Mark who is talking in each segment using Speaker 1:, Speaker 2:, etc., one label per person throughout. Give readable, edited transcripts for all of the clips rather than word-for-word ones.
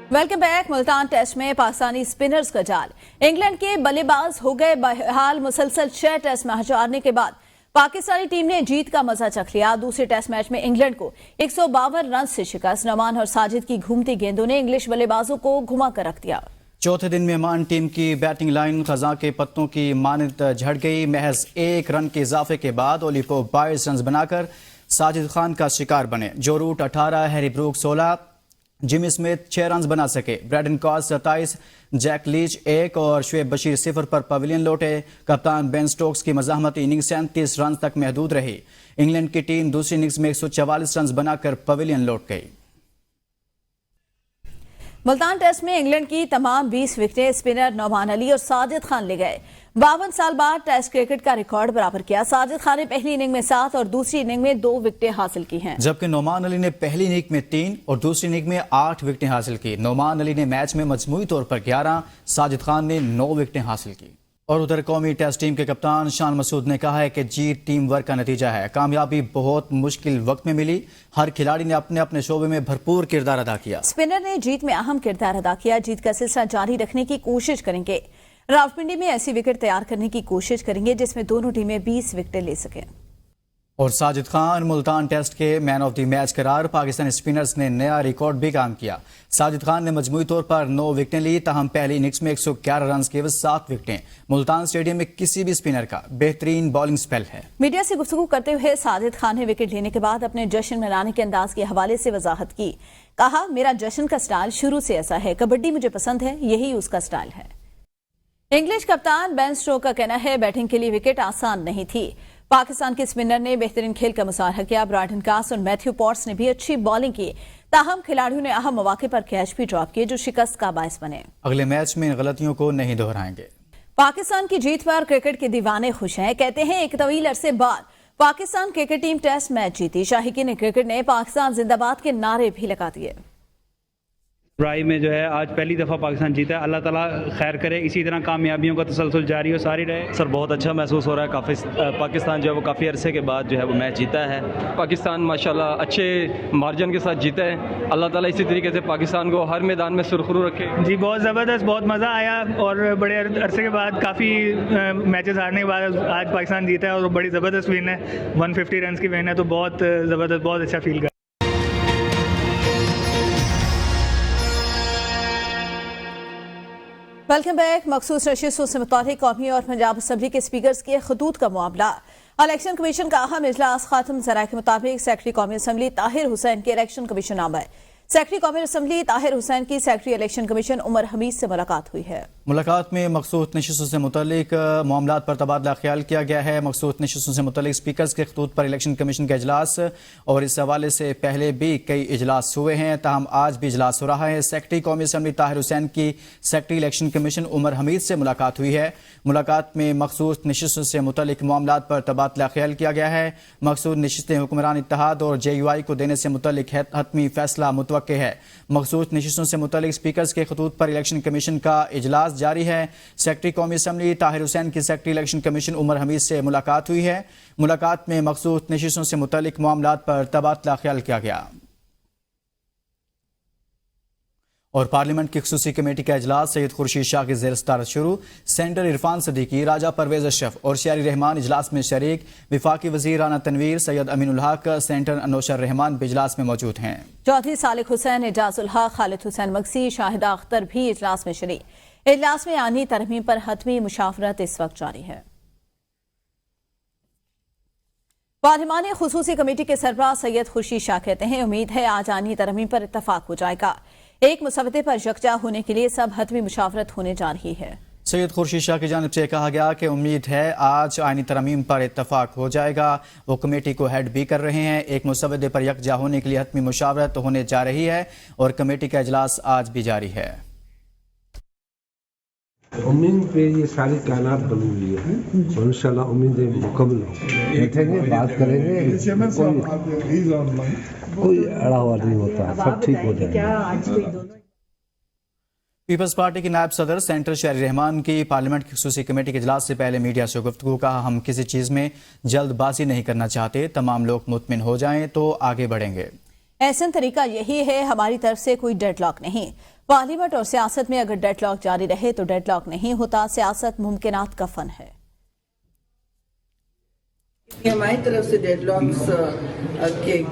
Speaker 1: Welcome back. Multan test में Pakistani spinners का जाल। इंग्लैंड के बल्लेबाज हो गए बहाल। मुसलसल 6 टेस्ट मैच हारने के बाद पाकिस्तानी टीम ने जीत का मजा चख लिया। दूसरे टेस्ट मैच में इंग्लैंड को 152 रन से शिकस्त। नमान और साजिद की घूमती गेंदों ने इंग्लिश बल्लेबाजों को घुमा कर रख दिया।
Speaker 2: चौथे दिन मेहमान टीम की बैटिंग लाइन खजा के पत्तों की मानद झड़ गई। महज 1 रन के इजाफे के बाद ओली पोप 22 रन बनाकर साजिद खान का शिकार बने। Joe Root 18, Harry Brook 16, Jimmy Smith 6 run बना सके। ब्रैडन कॉस 27, जैक लीच 1 और शुएब बशीर 0 पर पवेलियन लौटे। कप्तान बेन स्टोक्स की मज़ाहमती इनिंग्स 37 रन तक महदूद रही। इंग्लैंड की टीम दूसरी इनिंग्स में 144 रन बनाकर पवेलियन लौट गई।
Speaker 1: मुल्तान टेस्ट में इंग्लैंड की तमाम 20 विकेटें स्पिनर नौमान अली और साजिद खान ले गए। 52 साल बाद टेस्ट क्रिकेट का रिकॉर्ड बराबर किया। साजिद खान ने पहली इनिंग में 7 और दूसरी इनिंग में 2 विकेटें हासिल की हैं,
Speaker 2: जबकि नौमान अली ने पहली इनिंग में 3 और दूसरी इनिंग में 8 विकेटें हासिल की। नौमान अली ने मैच में मजमूई तौर पर 11, साजिद खान ने 9 विकेटें हासिल की। और उधर कौमी टेस्ट टीम के कप्तान शान मसूद ने कहा है कि जीत टीम वर्क का नतीजा है। कामयाबी बहुत मुश्किल वक्त में मिली। हर खिलाड़ी ने अपने अपने शोबे में भरपूर किरदार अदा किया।
Speaker 1: स्पिनर ने जीत में अहम किरदार अदा किया। जीत का सिलसिला जारी रखने की कोशिश करेंगे। रावलपिंडी में ऐसी विकेट तैयार करने की कोशिश करेंगे जिसमें दोनों टीमें 20 विकेटें ले सकें।
Speaker 2: और साजिद खान मुल्तान टेस्ट के मैन ऑफ द मैच करार। पाकिस्तानी स्पिनर्स ने नया रिकॉर्ड भी काम किया। साजिद खान ने मजमूई तौर पर 9 विकेटें ली। ताहम पहली इनिंग्स में 111 रन के 7 विकेटें मुल्तान स्टेडियम में किसी भी स्पिनर का बेहतरीन बॉलिंग स्पेल है।
Speaker 1: मीडिया से गुफ्तगू करते हुए साजिद खान ने विकेट लेने के बाद अपने जश्न मनाने के अंदाज के हवाले से वजाहत की। कहा, मेरा जश्न का स्टाइल शुरू से ऐसा है। कबड्डी मुझे पसंद है, यही उसका स्टाइल है। इंग्लिश कप्तान बेन स्टोक्स का कहना है, बैटिंग के लिए विकेट आसान नहीं थी। पाकिस्तान के स्पिनर ने बेहतरीन खेल का मुजाहरा किया। ब्रायडन कास और मैथ्यू पॉट्स ने भी अच्छी बॉलिंग की। ताहम खिलाड़ियों ने अहम मौके पर कैच भी ड्रॉप किए जो शिकस्त का बायस बने।
Speaker 2: अगले मैच में इन गलतियों को नहीं दोहराएंगे।
Speaker 1: पाकिस्तान की जीत पर क्रिकेट के दीवाने खुश हैं। कहते हैं, एक तवील अरसे बाद Pakistan cricket team test match जीती। शाहीकीन क्रिकेट ने पाकिस्तान जिंदाबाद के नारे भी लगा दिए।
Speaker 3: राय में जो है आज पहली दफ़ा पाकिस्तान जीता है। अल्लाह ताला खैर करे, इसी तरह कामयाबियों का तसलसल जारी हो, सारी रहे।
Speaker 4: सर बहुत अच्छा महसूस हो रहा है। पाकिस्तान जो है वो काफ़ी अरसे के बाद जो है वो मैच जीता है। पाकिस्तान माशाल्लाह अच्छे मार्जिन के साथ जीता है। अल्लाह ताला इसी तरीके से पाकिस्तान को हर मैदान में सुरखरू रखे।
Speaker 5: जी बहुत ज़बरदस्त, बहुत मज़ा आया और बड़े अरसे के बाद काफ़ी मैचेस हारने के बाद आज पाकिस्तान जीता है और बड़ी ज़बरदस्त विन है। 150 रन की विन है, तो बहुत ज़बरदस्त, बहुत अच्छा फील कर।
Speaker 1: Welcome back. मखसूस नशिस्तों से मुतालिक कौमी और पंजाब असम्बली के स्पीकर्स के खतूत का मामला। इलेक्शन कमीशन का अहम इजलास खात्म। ज़राए के मुताबिक सेक्रेटरी कौमी असम्बली ताहिर हुसैन के इलेक्शन कमीशन नाम है। सेक्रेटरी कौमी असम्बली ताहिर हुसैन की secretary election commission Umar Hamid से मुलाकात हुई है। मुलाकात में मखसूस नशिस्तों से मुतालिक मामलात पर तबादला ख्याल किया गया है। मखसूस नशिस्तों से मुतालिक स्पीकर्स के खतूत पर इलेक्शन कमीशन का इजलास और इस हवाले से पहले भी कई इजलास हुए हैं। ताहम आज भी इजलास हो रहा है। सेक्रेटरी कौमी असम्बली ताहिर हुसैन की secretary election commission Umar Hamid से मुलाकात हुई है। मुलाकात में मखसूस नशिस्तों से मुतालिक मामलात पर तबादला ख्याल किया गया है। मखसूस नशिस्तें हुक्मरान इत्तेहाद और JUI को देने से मुतालिक हतमी फैसला मुतवक्के है। मखसूस नशिस्तों से मुतालिक स्पीकर्स के खतूत पर इलेक्शन कमीशन का इजलास जारी है। सेक्रेटरी कौमी असम्बली ताहिर हुसैन की secretary election commission Umar Hamid से मुलाकात हुई है। मुलाकात में मखसूस नशिस्तों से मुतालिक मामलात पर तबादला ख्याल किया गया। और पार्लियामेंट की खुसूसी कमेटी का इजलास सैयद खुर्शीद शाह की ज़ेर सदारत शुरू। सेंटर इरफान सदीकी, राजा परवेज अशरफ और शहरी रहमान इजलास में शरीक। विफाकी वजीर राना तनवीर, सैयद अमीनुल हक, सेंटर अनोशर रहमान भी इजलास में मौजूद हैं। चौधरी सालिक हुसैन, एजाजुल हक, खालिद हुसैन मक्सी, शाहिदा अख्तर भी इजलास में शरीक। इजलास में आनी तरमीम पर हतमी मुशावरत इस वक्त जारी है। पार्लिमानी खुसूसी कमेटी के सरबराह सैयद खुर्शीद शाह कहते हैं, उम्मीद है आज आनी तरमीम पर इत्तफाक हो जाएगा। एक मुसवदे पर यकजा होने के लिए सब हतमी मुशावरत होने जा रही है।
Speaker 2: सैयद खुर्शीद शाह की जानिब से कहा गया कि उम्मीद है आज आईनी तरमीम पर इत्तफाक हो जाएगा। वो कमेटी को हेड भी कर रहे हैं। एक मुसवदे पर यकजा होने के लिए हतमी मुशावरत होने जा रही है और कमेटी का इजलास आज भी जारी है।
Speaker 6: उम्मीद पे ये सारी कायनात बनी हुई है और इंशाल्लाह उम्मीदें मुकम्मल होंगी। बैठेंगे, बात करेंगे, कोई अड़ा हुआ नहीं होता, सब ठीक हो जाएगा।
Speaker 2: पीपल्स पार्टी की नायब सदर सेंटर शहरी रहमान की पार्लियामेंट की खुसूसी कमेटी के इजलास से पहले मीडिया से गुफ्तगू। कहा, हम किसी चीज़ में जल्दबाजी नहीं करना चाहते। तमाम लोग मुतमिन हो जाएं तो आगे बढ़ेंगे।
Speaker 1: ऐसा तरीका यही है, हमारी तरफ से कोई डेडलॉक नहीं। पार्लियामेंट और सियासत में अगर डेडलॉक जारी रहे तो डेडलॉक नहीं होता, सियासत मुमकिनात का फन है।
Speaker 7: हमारी तरफ से डेडलॉक्स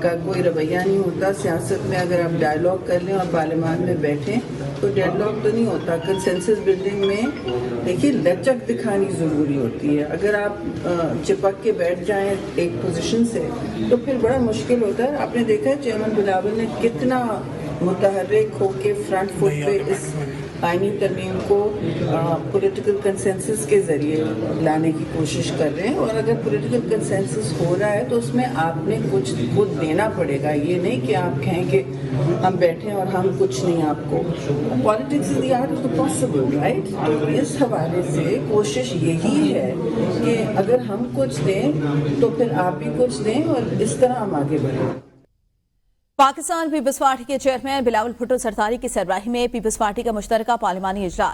Speaker 7: का कोई रवैया नहीं होता। सियासत में अगर आप डायलॉग कर लें और पार्लियामान में बैठें तो डेडलॉक तो नहीं होता। कंसेंसस बिल्डिंग में देखिए लचक दिखानी ज़रूरी होती है। अगर आप चिपक के बैठ जाएं एक पोजीशन से तो फिर बड़ा मुश्किल होता है। आपने देखा है चेयरमैन बिलावल ने कितना मुतहर्रिक होके फ्रंट फुट पे इस आईनी तरमीम को पॉलिटिकल कंसेंसस के ज़रिए लाने की कोशिश कर रहे हैं। और अगर पॉलिटिकल कंसेंसस हो रहा है तो उसमें आपने कुछ खुद देना पड़ेगा। ये नहीं कि आप कहें कि हम बैठे और हम कुछ नहीं आपको। Politics is the art of the possible, right. तो इस हवाले से कोशिश यही है कि अगर हम कुछ दें तो फिर आप भी कुछ दें और इस तरह हम आगे बढ़ें।
Speaker 1: पाकिस्तान पीपल्स पार्टी के चेयरमैन बिलावल भुट्टो सरदारी की सरबराही में पीपल्स पार्टी का मुश्तरका पार्लिमानी इजला।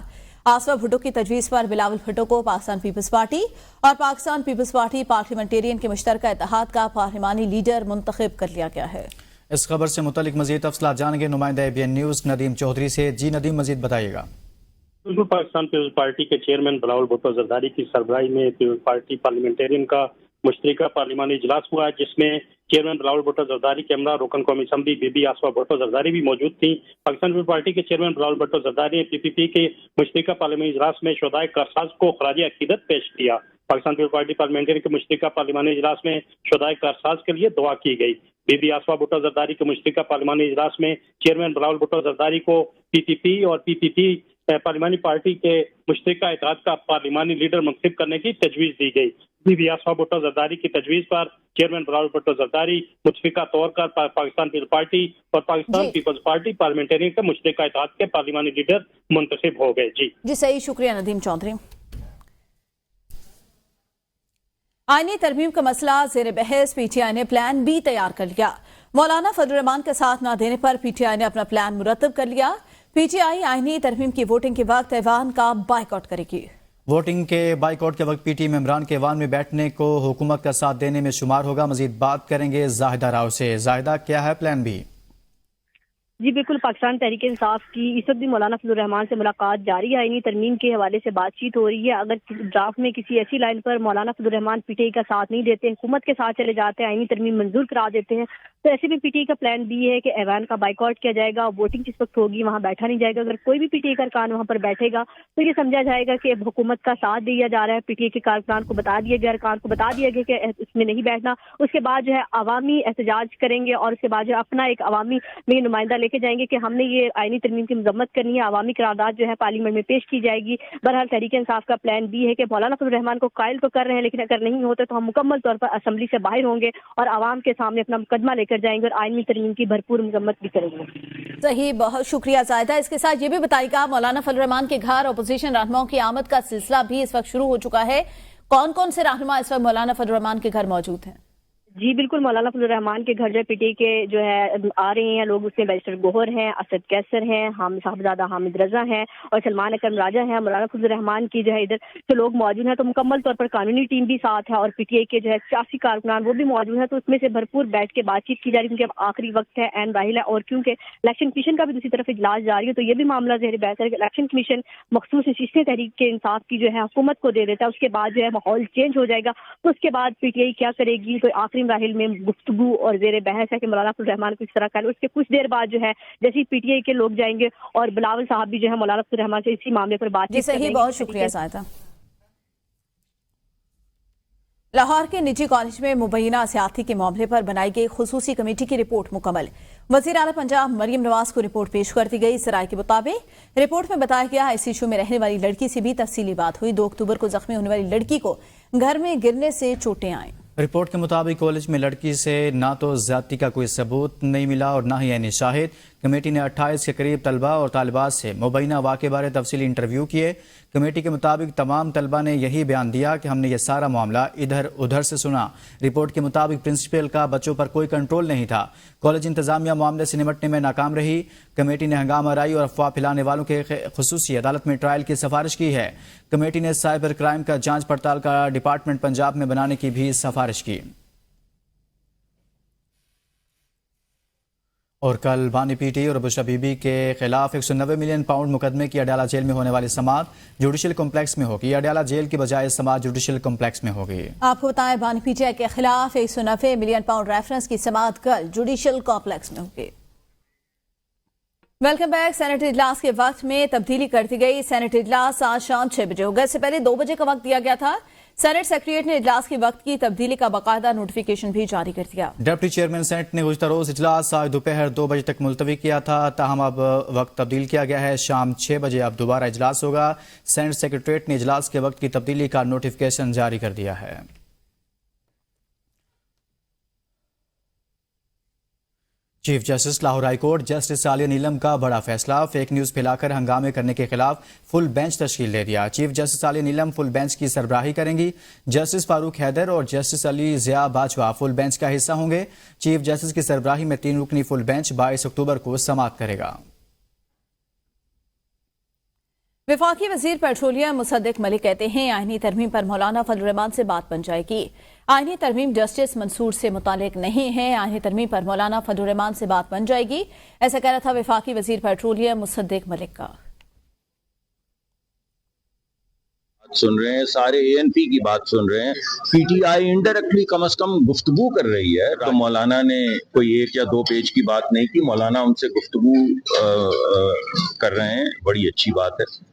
Speaker 1: आसफा भुट्टो की तजवीज़ पर बिलावल भुट्टो को पाकिस्तान पीपल्स पार्टी और पाकिस्तान पीपल्स पार्टी पार्लियामेंटेरियन के मुश्तरका इत्तेहाद का पार्लिमानी लीडर मुंतखब कर लिया गया है।
Speaker 2: इस खबर से मुतल्लिक मजीद तफसीलात जानेंगे नुमाइंदा ABN न्यूज़ नदीम चौधरी से। जी नदीम, मजीद बताइएगा।
Speaker 8: बिल्कुल, पाकिस्तान पीपल्स पार्टी के चेयरमैन बिलावल भुट्टो जरदारी की सरबराही में पीपल्स पार्टी पार्लियामेंटेरियन का मुश्तरका पार्लिमानी इजलास हुआ, जिसमें चेयरमैन बिलावल भुट्टो जरदारी के हमरा रुकन कौमी असम्बली बीबी आसफा भुट्टो जरदारी भी मौजूद थी। पाकिस्तान पीपल्स पार्टी के चेयरमैन बिलावल भुट्टो जरदारी ने PPP के मुश्तरका पार्लिमानी इजलास में शुहदाए कारसाज को खराज अकीदत पेश किया। पाकिस्तान पीपल्स पार्टी पार्लियामेंटेरियन के मुश्तरका पार्लिमानी इजलास में शुहदाए कारसाज के लिए दुआ की गई। बीबी आसफा भुट्टो जरदारी के मुश्तरका पार्लिमानी इजलास में चेयरमैन बिलावल भुट्टो जरदारी को PPP और PPP पार्लिमानी पार्टी के मुश्तरका इत्तेहाद का पार्लिमानी लीडर मुंतखब करने की तजवीज़ दी गई। बीबी आसफा भुट्टो जरदारी की तजवीज़ पर चेयरमैन बिलावल भुट्टो जरदारी मुतफिका तौर पर पाकिस्तान पीपल्स पार्टी और पाकिस्तान पीपल्स पार्टी पार्लियामेंटेरियन के मुश्तरका इत्तेहाद के पार्लिमानी लीडर मुंतखब हो गए। जी
Speaker 1: सही, शुक्रिया नदीम चौधरी। आईनी तरमीम का मसला ज़ेर बहस, PTI ने प्लान B तैयार कर लिया। मौलाना फजल रहमान का साथ न देने पर PTI ने अपना प्लान मुरतब कर लिया। PTI आईनी तरमीम की वोटिंग के वक्त ऐवान का बाइकआउट करेगी।
Speaker 2: वोटिंग के बाइकआउट के वक्त PTI मेंबरान के ऐवान में बैठने को हुकूमत का साथ देने में शुमार होगा। मजीद बात करेंगे जाहिदा राव से। जाहिदा, क्या है प्लान B?
Speaker 9: जी बिल्कुल, पाकिस्तान तहरीक इंसाफ की इस वक्त भी मौलाना फजल रहमान से मुलाकात जारी है। आईनी तरमीम के हवाले से बातचीत हो रही है। अगर ड्राफ्ट में किसी ऐसी लाइन पर मौलाना फजल रहमान PTI का साथ नहीं देते, हुकूमत के साथ चले जाते हैं, आईनी तरमीम मंजूर करा देते हैं, तो ऐसे में PTI का प्लान B है कि ऐवान का बाइकआउट किया जाएगा। वोटिंग जिस वक्त होगी वहाँ बैठा नहीं जाएगा। अगर कोई भी PTI का कारकुन वहाँ पर बैठेगा तो ये समझा जाएगा कि हुकूमत का साथ दिया जा रहा है। PTI के कारकुनान को बता दिया गया, कारकुनान को बता दिया गया कि इसमें नहीं बैठना। उसके बाद जो है अवामी एहतजाज करेंगे और उसके बाद जो अपना एक अवामी में नुमाइंदा लेके जाएंगे कि हमने ये आईनी तरमीम की मजम्मत करनी है। अवामी करारदाद जो है पार्लियामेंट में पेश की जाएगी। बहरहाल तहरीक इंसाफ का प्लान B है कि मौलाना फजल रहमान को कायल तो कर रहे हैं, लेकिन अगर नहीं होते तो हम मुकम्मल तौर पर असम्बली से बाहर होंगे और आवाम के सामने अपना मुकदमा लेकर जाएंगे और आईनी तरमीम की भरपूर मजम्मत भी करेंगे।
Speaker 1: सही, बहुत शुक्रिया जायदा। इसके साथ ये भी बताइएगा, मौलाना फजल रहमान के घर अपोजिशन रहनुमाओं की आमद का सिलसिला भी इस वक्त शुरू हो चुका है। कौन कौन से रहनुमा इस वक्त मौलाना फजल रहमान के घर मौजूद हैं?
Speaker 9: जी बिल्कुल, मौलाना फजल रहमान के घर जो PTI के जो है आ रहे हैं लोग, उसमें बैरिस्टर गोहर हैं, असद कैसर हैं, साहबजादा हामिद रजा हैं और सलमान अकरम राजा हैं। मौलाना फजल रहमान की जो है इधर जो लोग मौजूद हैं, तो मुकम्मल तौर पर कानूनी टीम भी साथ है और PTI के जो है सियासी कारकुनान वो भी मौजूद हैं। तो उसमें से भरपूर बैठ के बातचीत की जा रही है, क्योंकि अब आखिरी वक्त है, एन राहिल है। और क्योंकि इलेक्शन कमीशन का भी दूसरी तरफ इजलास जारी है, तो ये भी मामला ज़ेर बहस है कि इलेक्शन कमीशन मखसूस नशिस्तें तहरीक के इंसाफ की जो है हुकूमत को दे देता है। उसके बाद जो है माहौल चेंज हो जाएगा, तो उसके बाद PTI क्या करेगी। तो आखिरी राहिल में गुफ्तगू और ज़ेर बहस है कि मौलाना फजल रहमान को इस तरह कर। उसके कुछ देर बाद जो है जैसे PTI के लोग जाएंगे और बिलावल साहब भी जो है मौलाना फजल रहमान से इसी मामले पर बातचीत करेंगे।
Speaker 1: बहुत शुक्रिया जायदा। लाहौर के निजी कॉलेज में मुबैना सियाती के मामले पर बनाई गई खुसूसी कमेटी की रिपोर्ट मुकम्मल। वज़ीर आला पंजाब मरियम नवाज को रिपोर्ट पेश कर दी गई। सराय के मुताबिक रिपोर्ट में बताया गया इस इशू में रहने वाली लड़की से भी तफसीली बात हुई। 2 अक्टूबर को जख्मी होने वाली लड़की को घर में गिरने से चोटें आईं।
Speaker 2: रिपोर्ट के मुताबिक कॉलेज में लड़की से ना तो ज्यादती का कोई सबूत नहीं मिला और ना ही ऐनी शाहिद। कमेटी ने 28 के करीब तलबा और तालिबात से मुबैना वाक़े बारे तफसीली इंटरव्यू किए। कमेटी के मुताबिक तमाम तलबा ने यही बयान दिया कि हमने ये सारा मामला इधर उधर से सुना। रिपोर्ट के मुताबिक प्रिंसिपल का बच्चों पर कोई कंट्रोल नहीं था। कॉलेज इंतजामिया मामले से निपटने में नाकाम रही। कमेटी ने हंगामा राई और अफवाह फैलाने वालों के खुसूसी अदालत में ट्रायल की सिफारिश की है। कमेटी ने साइबर क्राइम का जांच पड़ताल का डिपार्टमेंट पंजाब में बनाने की भी सिफारिश की। اور کل بانی پی ٹی اور بشرا بی بی کے خلاف 190 ملین پاؤنڈ مقدمے کی اڈیالہ جیل میں ہونے والی سماعت جوڈیشل کمپلیکس میں ہوگی. اڈیالہ جیل کی بجائے سماعت جوڈیشل کمپلیکس میں ہوگی.
Speaker 1: آپ کو بتائیں بانی پی ٹی آئی کے خلاف 190 ملین پاؤنڈ ریفرنس کی سماعت کل جوڈیشل کمپلیکس میں ہوگی. Welcome back. سینٹ اجلاس کے وقت میں تبدیلی کر دی گئی. سینٹ اجلاس آج شام 6 بجے ہوگا. اس سے پہلے 2 بجے کا وقت دیا گیا تھا. سینٹ سیکریٹریٹ نے اجلاس کے وقت کی تبدیلی کا باقاعدہ نوٹیفیکیشن بھی جاری کر دیا.
Speaker 2: ڈپٹی چیئرمین سینٹ نے گزشتہ روز اجلاس آج دوپہر 2 بجے تک ملتوی کیا تھا، تاہم اب وقت تبدیل کیا گیا ہے. شام 6 بجے اب دوبارہ اجلاس ہوگا. سینٹ سیکریٹریٹ نے اجلاس کے وقت کی تبدیلی کا نوٹیفیکیشن جاری کر دیا ہے. Chief justice Lahore high court justice Aliya Neelam کا بڑا فیصلہ. فیک نیوز پھیلا کر ہنگامے کرنے کے خلاف فل بینچ تشکیل دے دیا. چیف جسٹس عالیہ نیلم فل بینچ کی سربراہی کریں گی. جسٹس فاروق حیدر اور جسٹس علی ضیاء باجوہ فل بینچ کا حصہ ہوں گے. چیف جسٹس کی سربراہی میں 3 رکنی فل بینچ 22 اکتوبر کو سماعت کرے گا.
Speaker 1: وفاقی وزیر پیٹرولیم مصدق ملک کہتے ہیں آئینی ترمیم پر مولانا فضل الرحمان سے بات بن جائے گی. آئینی ترمیم جسٹس منصور سے متعلق نہیں ہے. آئینی ترمیم پر مولانا فضل الرحمان سے بات بن جائے گی. ایسا کہنا تھا وفاقی وزیر پیٹرولیم مصدق ملک کا.
Speaker 10: سن رہے ہیں سارے اے این پی کی بات سن رہے ہیں. پی ٹی آئی انڈائریکٹلی کم از کم گفتگو کر رہی ہے. تو مولانا نے کوئی 1 یا 2 پیج کی بات نہیں کی. مولانا ان سے گفتگو کر رہے ہیں. بڑی اچھی بات ہے.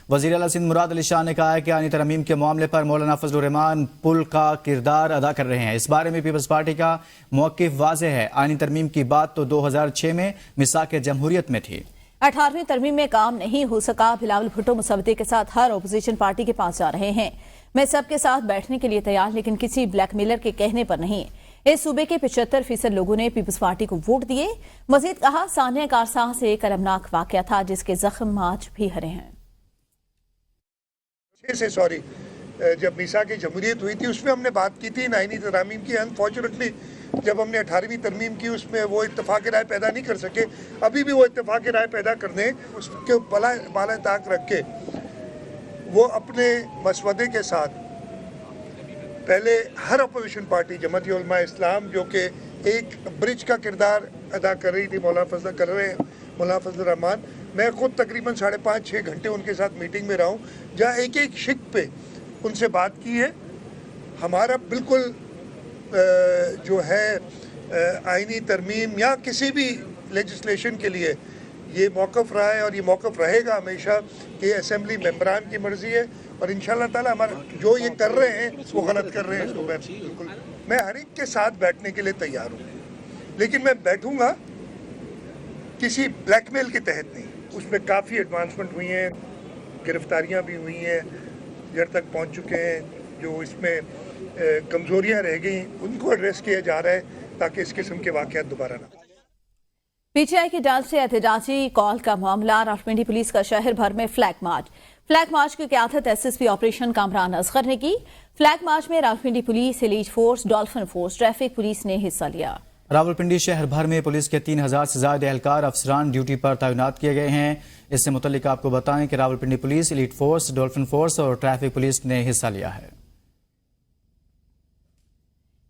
Speaker 2: وزیر اعلیٰ سندھ مراد علی شاہ نے کہا ہے کہ آئینی ترمیم کے معاملے پر مولانا فضل الرحمان پل کا کردار ادا کر رہے ہیں. اس بارے میں پیپلز پارٹی کا موقف واضح ہے. آئینی ترمیم کی بات تو 2006 میں میثاق جمہوریت میں تھی.
Speaker 1: 18ویں ترمیم میں کام نہیں ہو سکا. بلاول بھٹو مسودے کے ساتھ ہر اپوزیشن پارٹی کے پاس جا رہے ہیں. میں سب کے ساتھ بیٹھنے کے لیے تیار، لیکن کسی بلیک میلر کے کہنے پر نہیں. اس صوبے کے 75% لوگوں نے پیپلز پارٹی کو ووٹ دیے. مزید کہا ثانیہ کارساں سے ایک المناک واقعہ تھا جس کے زخم آج بھی ہرے ہیں.
Speaker 11: جب میثاق جمہوریت ہوئی تھی اس میں ہم نے بات کی تھی آئینی ترامیم کی. انفارچونیٹلی جب ہم نے 18ویں ترمیم کی اس میں وہ اتفاق رائے پیدا نہیں کر سکے. ابھی بھی وہ اتفاق رائے پیدا کرنے اس کے بالا طاق رکھ کے وہ اپنے مسودے کے ساتھ پہلے ہر اپوزیشن پارٹی جماعت علماء اسلام جو کہ ایک برج کا کردار ادا کر رہی تھی مولانا فضل الرحمان. میں خود تقریباً 5.5-6 گھنٹے ان کے ساتھ میٹنگ میں رہا ہوں جہاں ایک شق پہ ان سے بات کی ہے. ہمارا بالکل جو ہے آئینی ترمیم یا کسی بھی لیجسلیشن کے لیے یہ موقف رہا ہے اور یہ موقف رہے گا ہمیشہ کہ اسمبلی ممبران کی مرضی ہے اور انشاءاللہ تعالی ہمارا جو یہ کر رہے ہیں وہ غلط کر رہے ہیں. اس کو بالکل میں ہر ایک کے ساتھ بیٹھنے کے لیے تیار ہوں، لیکن میں بیٹھوں گا کسی بلیک میل کے تحت نہیں. اس میں کافی ایڈوانسمنٹ ہوئی ہیں، گرفتاریاں بھی ہوئی ہیں، جڑ تک پہنچ چکے ہیں. جو اس میں کمزوریاں رہ گئیں ان کو ایڈریس کیا جا رہا ہے تاکہ اس قسم کے واقعات دوبارہ نہ.
Speaker 1: پی ٹی آئی کی جانچ سے احتجاجی کال کا معاملہ. راولپنڈی پولیس کا شہر بھر میں فلیگ مارچ کی قیادت S S P operation Kamran Asghar نے کی. فلیگ مارچ میں Rawalpindi police, elite force, dolphin force, traffic police نے حصہ لیا.
Speaker 2: راولپنڈی شہر بھر میں پولیس کے 3000 سے زائد اہلکار افسران ڈیوٹی پر تعینات کیے گئے ہیں. اس سے متعلق آپ کو بتائیں کہ Rawalpindi police, elite force, dolphin force اور ٹریفک پولیس نے حصہ لیا ہے.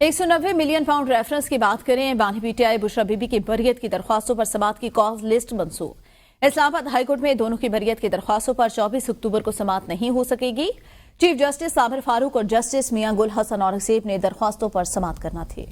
Speaker 1: 190 ملین پاؤنڈ ریفرنس کی بات کریں. بانی P T I Bushra be be کی بریت کی درخواستوں پر سماعت کی کاز لسٹ منسوخ. اسلام آباد ہائی کورٹ میں دونوں کی بریت کی درخواستوں پر 24 اکتوبر کو سماعت نہیں ہو سکے گی. چیف جسٹس عامر فاروق اور جسٹس میاں گل حسن اورنگزیب نے درخواستوں پر سماعت کرنا تھی.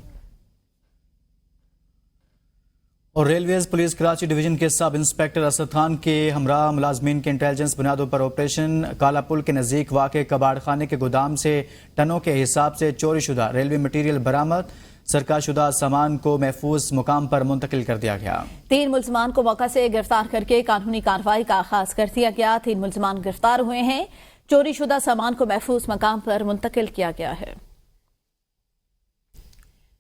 Speaker 2: اور ریلویز پولیس کراچی ڈویژن کے سب انسپیکٹر اسد خان کے ہمراہ ملازمین کے انٹیلیجنس بنیادوں پر آپریشن کالا پل کے نزدیک واقع کباڑ خانے کے گودام سے ٹنوں کے حساب سے چوری شدہ ریلوے مٹیریل برآمد. سرکار شدہ سامان کو محفوظ مقام پر منتقل کر دیا گیا. 3
Speaker 1: ملزمان کو موقع سے گرفتار کر کے قانونی کارروائی کا آغاز کر دیا گیا. 3 ملزمان گرفتار ہوئے ہیں. چوری شدہ سامان کو محفوظ مقام پر منتقل کیا گیا ہے.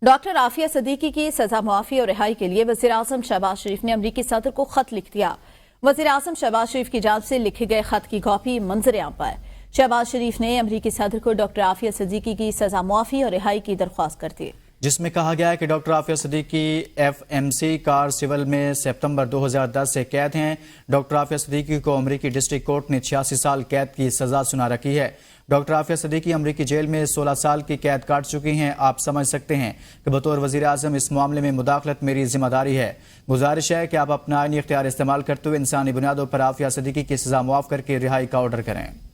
Speaker 1: ڈاکٹر عافیہ صدیقی کی سزا معافی اور رہائی کے لیے وزیر اعظم شہباز شریف نے امریکی صدر کو خط لکھ دیا. وزیر اعظم شہباز شریف کی جانب سے لکھے گئے خط کی کاپی منظر عام پر. شہباز شریف نے امریکی صدر کو ڈاکٹر عافیہ صدیقی کی سزا معافی اور رہائی کی درخواست کر دی.
Speaker 2: جس میں کہا گیا ہے کہ ڈاکٹر عافیہ صدیقی FMC کار سول میں سپتمبر 2010 سے قید ہیں۔ ڈاکٹر عافیہ صدیقی کو امریکی ڈسٹرکٹ کورٹ نے 86 سال قید کی سزا سنا رکھی ہے۔ ڈاکٹر عافیہ صدیقی امریکی جیل میں 16 سال کی قید کاٹ چکی ہیں۔ آپ سمجھ سکتے ہیں کہ بطور وزیر اعظم اس معاملے میں مداخلت میری ذمہ داری ہے۔ گزارش ہے کہ آپ اپنا آئینی اختیار استعمال کرتے ہوئے انسانی بنیادوں پر عافیہ صدیقی کی سزا معاف کر کے رہائی کا آرڈر کریں۔